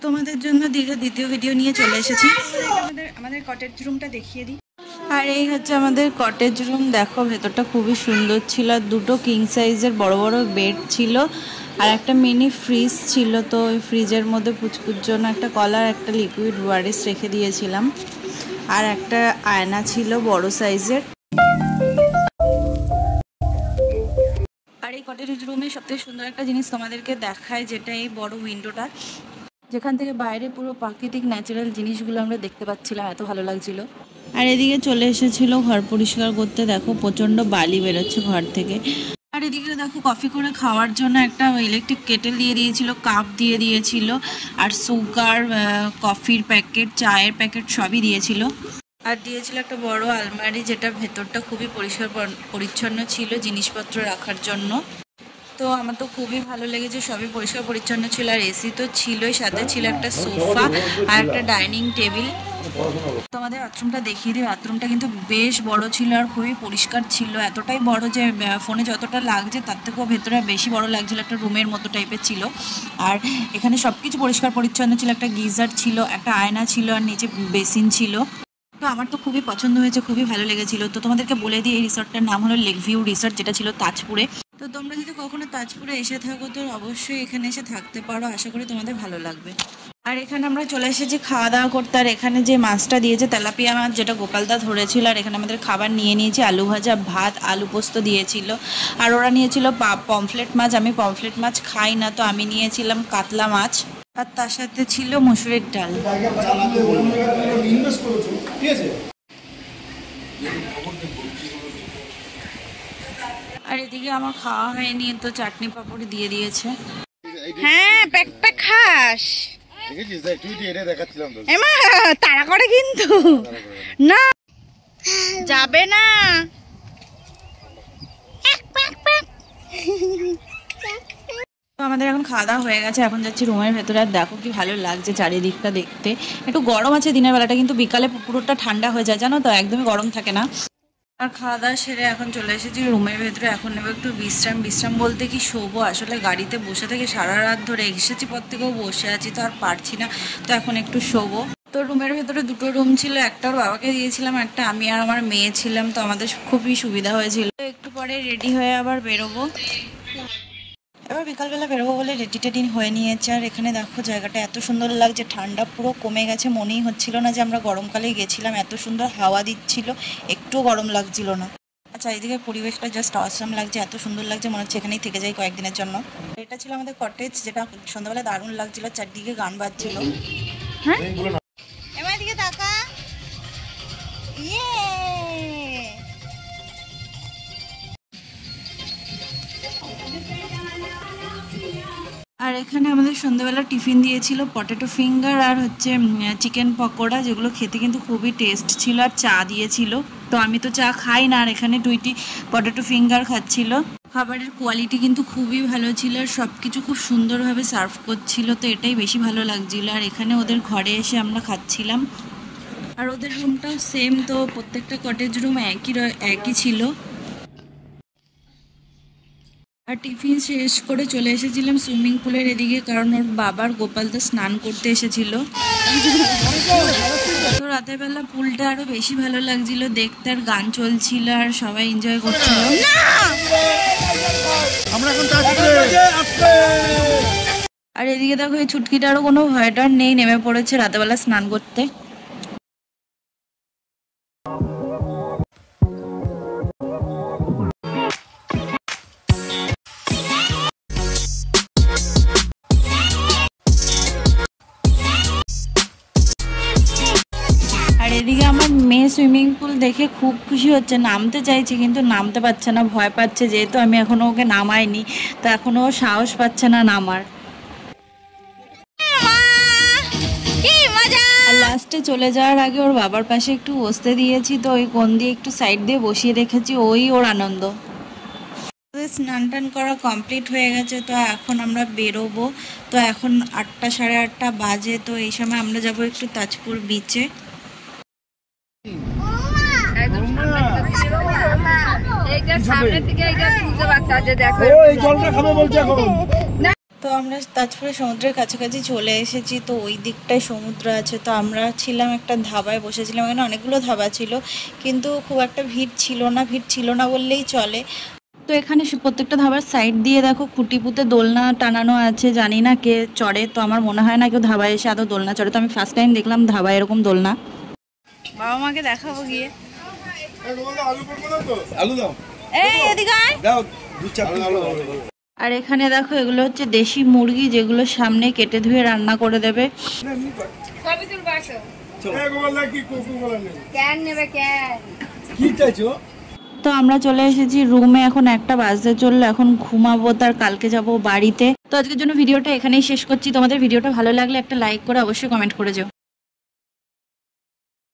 তোমাদের জন্য দীঘা দ্বিতীয় ভিডিও নিয়ে চলে এসেছি। আমাদের কটেজ রুমটা দেখিয়ে দিই। আর এই হচ্ছে আমাদের কটেজ রুম। দেখো ভেতরটা খুবই সুন্দর ছিল। আর দুটো কিং সাইজের বড় বড় বেড ছিল আর একটা মিনি ফ্রিজ ছিল। তো ওই ফ্রিজের মধ্যে পুচকুর জন্য একটা কলার একটা লিকুইড ওয়ারিস রেখে দিয়েছিলাম। আর একটা আয়না ছিল বড় সাইজের। আর এই কটেজ রুমে সবথেকে সুন্দর একটা জিনিস তোমাদেরকে দেখায়, যেটা এই বড় উইন্ডোটা, যেখান থেকে বাইরে পুরো প্রাকৃতিক ন্যাচারাল জিনিসগুলো আমরা দেখতে পাচ্ছিলাম। এত ভালো লাগছিল। আর এদিকে চলে এসেছিল ঘর পরিষ্কার করতে। দেখো প্রচন্ড বালি বেরোচ্ছে ঘর থেকে। আর এদিকে দেখো কফি করে খাওয়ার জন্য একটা ইলেকট্রিক কেটেল দিয়ে দিয়েছিল, কাপ দিয়ে দিয়েছিল, আর সুগার, কফির প্যাকেট, চায়ের প্যাকেট সবই দিয়েছিল। আর দিয়েছিল একটা বড় আলমারি, যেটা ভেতরটা খুবই পরিষ্কার পরিচ্ছন্ন ছিল জিনিসপত্র রাখার জন্য। তো আমার তো খুবই ভালো লেগেছে, সবই পরিষ্কার পরিচ্ছন্ন ছিল। আর এসি তো ছিলই, সাথে ছিল একটা সোফা আর একটা ডাইনিং টেবিল। তোমাদের বাথরুমটা দেখিয়ে দিই। বাথরুমটা কিন্তু বেশ বড় ছিল আর খুবই পরিষ্কার ছিল। এতটাই বড় যে ফোনে যতটা লাগছে তার থেকেও ভেতরে বেশি বড় লাগছিল, একটা রুমের মতো টাইপের ছিল। আর এখানে সব কিছু পরিষ্কার পরিচ্ছন্ন ছিল। একটা গিজার ছিল, একটা আয়না ছিল, আর নিচে বেসিন ছিল। তো আমার তো খুবই পছন্দ হয়েছে, খুবই ভালো লেগেছিল। তো তোমাদেরকে বলে দিই, এই রিসর্টটার নাম হলো লেক ভিউ রিসর্ট, যেটা ছিল তাজপুরে। তো তোমরা যদি কখনো তাজপুরে এসে থাকো তো অবশ্যই এখানে এসে থাকতে পারো। আশা করি তোমাদের ভালো লাগবে। আর এখানে আমরা চলে এসেছি খাওয়া দাওয়া করতে। আর এখানে যে মাছটা দিয়েছে তেলাপিয়া মাছ, যেটা গোপালদা ধরেছিল। আর এখানে আমাদের খাবার নিয়ে নিয়েছি আলু ভাজা, ভাত, আলু পোস্ত দিয়েছিল। আর ওরা নিয়েছিল পমফ্লেট মাছ। আমি পমফ্লেট মাছ খাই না, তো আমি নিয়েছিলাম কাতলা মাছ। আর তার সাথে ছিল মুসুরির ডাল। আর এদিকে আমার খাওয়া হয়নি, তো চাটনি পাপড়ি দিয়ে দিয়েছে। হ্যাঁ, প্যাক প্যাক খাস। তাড়া করে কিন্তু না, যাবে না। আমাদের এখন খাওয়া দাওয়া হয়ে গেছে, এখন যাচ্ছি রুমের ভেতরে। আর দেখো কি ভালো লাগছে চারিদিকটা দেখতে। একটু গরম আছে দিনের বেলাটা, কিন্তু বিকালে পুরোটা ঠান্ডা হয়ে যায়, জানো তো, একদমই গরম থাকে না। আর খাওয়া দাওয়া সেরে এখন চলে এসেছি রুমের ভেতরে। এখন নেবো একটু বিশ্রাম বলতে কি শোবো। আসলে গাড়িতে বসে থেকে সারা রাত ধরে এসেছি, পর থেকেও বসে আছি, তো আর পারছি না। তো এখন একটু শোবো। তো রুমের ভেতরে দুটো রুম ছিল, একটা ওর বাবাকে দিয়েছিলাম, একটা আমি আর আমার মেয়ে ছিলাম। তো আমাদের খুবই সুবিধা হয়েছিল। একটু পরে রেডি হয়ে আবার বেরোবো। এবার বিকালবেলা বেরোবো বলে রেডি টেডি হয়ে নিয়েছে। আর এখানে দেখো জায়গাটা এত সুন্দর লাগছে, ঠান্ডা পুরো কমে গেছে। মনেই হচ্ছিল না যে আমরা গরমকালে গেছিলাম। এত সুন্দর হাওয়া দিচ্ছিল, একটুও গরম লাগছিল না। আচ্ছা, এইদিকে পরিবেশটা জাস্ট অসাম লাগছে, এত সুন্দর লাগছে, মনে হচ্ছে এখানেই থেকে যাই কয়েকদিনের জন্য। এটা ছিল আমাদের কটেজ, যেটা সন্ধ্যাবেলা দারুণ লাগছিল। চারদিকে গান বাজছিল। হ্যাঁ, এবার এদিকে তাকা। আর এখানে আমাদের সন্ধ্যাবেলা টিফিন দিয়েছিল পটেটো ফিঙ্গার আর হচ্ছে চিকেন পকোড়া, যেগুলো খেতে কিন্তু খুবই টেস্ট ছিল। আর চা দিয়েছিল। তো আমি তো চা খাই না, আর এখানে টুইটি পটেটো ফিঙ্গার খাচ্ছিল। খাবারের কোয়ালিটি কিন্তু খুবই ভালো ছিল, আর সব কিছু খুব সুন্দরভাবে সার্ভ করছিল। তো এটাই বেশি ভালো লাগছিল। আর এখানে ওদের ঘরে এসে আমরা খাচ্ছিলাম। আর ওদের রুমটাও সেম, তো প্রত্যেকটা কটেজ রুম একই ছিল। আর টিফিন শেষ করে চলে এসেছিলাম সুইমিং পুলের এদিকে, কারণ ওর বাবার গোপালদা স্নান করতে এসেছিল। তো রাতের বেলা পুলটা আরো বেশি ভালো লাগছিল দেখতে, আর গান চলছিল আর সবাই এনজয় করছিল। আর এদিকে দেখো এই ছুটকিটারও কোনো ভয়টার নেই, নেমে পড়েছে রাতেরবেলা স্নান করতে। এদিকে আমার মেয়ে সুইমিং পুল দেখে খুব খুশি হচ্ছে, নামতে চাইছে কিন্তু নামতে পারছে না, ভয় পাচ্ছে। যেহেতু আমি এখনো ওকে নামাইনি, তো এখনো ও সাহস পাচ্ছে না নামার। আর লাস্টে চলে যাওয়ার আগে ওর বাবার পাশে একটু বসতে দিয়েছি, তো ওই কোণ দিয়ে একটু সাইড দিয়ে বসিয়ে রেখেছি, ওই ওর আনন্দ। স্নান টান করা কমপ্লিট হয়ে গেছে, তো এখন আমরা বেরোবো। তো এখন 8টা সাড়ে 8টা বাজে। তো এই সময় আমরা যাব একটু তাজপুর বিচে। তো আমরা তাজপুরে সমুদ্রের কাছাকাছি চলে এসেছি। তো ওই দিকটায় সমুদ্র আছে। তো আমরা ছিলাম একটা ধাবায় বসেছিলাম, এখানে অনেকগুলো ধাবা ছিল কিন্তু খুব একটা ভিড় ছিল না বললেই চলে। তো এখানে প্রত্যেকটা ধাবার সাইড দিয়ে দেখো খুঁটি পুঁতে দোলনা টানানো আছে, জানি না কে চড়ে। তো আমার মনে হয় না কেউ ধাবায় এসে এত দোলনা চড়ে। তো আমি ফার্স্ট টাইম দেখলাম ধাবায় এরকম দোলনা। বাবা মাকে দেখাবো গিয়ে। আর এখানে দেখো এগুলো হচ্ছে দেশি মুরগি, যেগুলো সামনে কেটে ধুয়ে রান্না করে দেবে। তো আমরা চলে এসেছি রুমে, এখন 1টা বাজতে চললো, এখন ঘুমাবো, তার কালকে যাব বাড়িতে। তো আজকের জন্য ভিডিওটা এখানেই শেষ করছি। তোমাদের ভিডিওটা ভালো লাগলে একটা লাইক করে অবশ্যই কমেন্ট করে যাও।